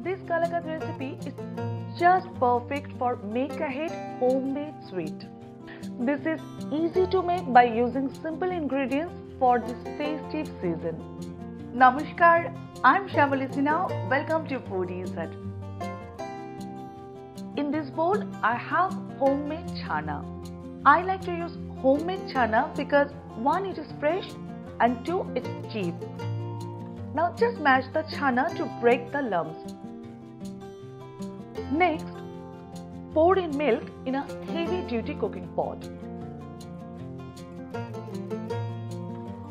This Kalakand recipe is just perfect for make ahead homemade sweet. This is easy to make by using simple ingredients for this festive season. Namaskar, I'm Shyamali Sinha. Welcome to Foodie. In this bowl, I have homemade chana. I like to use homemade chana because 1, it is fresh and 2, it's cheap. Now just mash the chana to break the lumps. Next, pour in milk in a heavy duty cooking pot.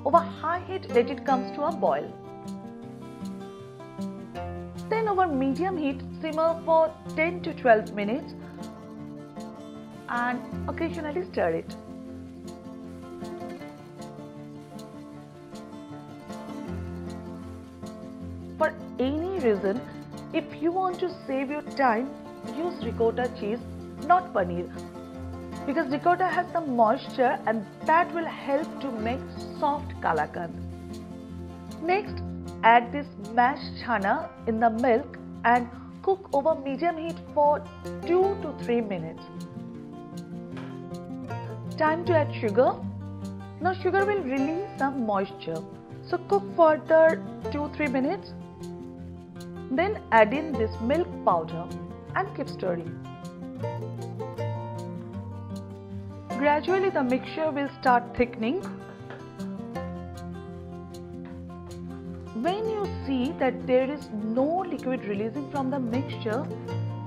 Over high heat, let it comes to a boil. Then over medium heat, simmer for 10 to 12 minutes and occasionally stir it. For any reason, if you want to save your time, use ricotta cheese, not paneer, because ricotta has some moisture and that will help to make soft kalakand. Next, add this mashed chana in the milk and cook over medium heat for 2 to 3 minutes. Time to add sugar. Now sugar will release some moisture, so cook further 2-3 minutes. Then add in this milk powder and keep stirring. Gradually the mixture will start thickening. When you see that there is no liquid releasing from the mixture,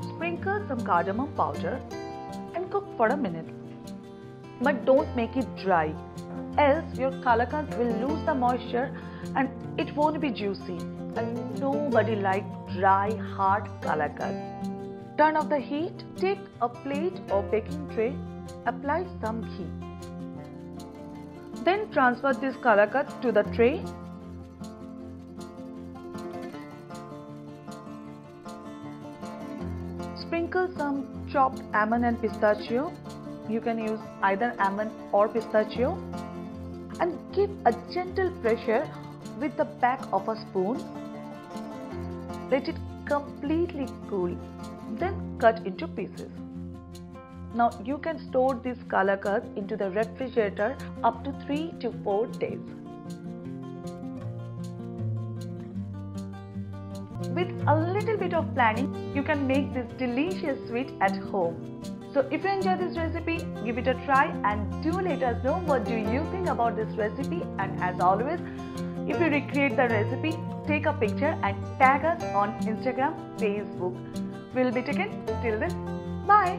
sprinkle some cardamom powder and cook for a minute. But don't make it dry, else your kalakand will lose the moisture and it won't be juicy. And nobody likes dry, hard kalakand. Turn off the heat, take a plate or baking tray, apply some ghee. Then transfer this kalakand to the tray. Sprinkle some chopped almond and pistachio. You can use either almond or pistachio. And give a gentle pressure with the back of a spoon. Let it completely cool. Then cut into pieces. Now you can store this kalakand into the refrigerator up to 3 to 4 days. With a little bit of planning, you can make this delicious sweet at home. So if you enjoy this recipe, give it a try and do let us know what do you think about this recipe. And as always, if you recreate the recipe, take a picture and tag us on Instagram, Facebook. We'll be taken till then. Bye.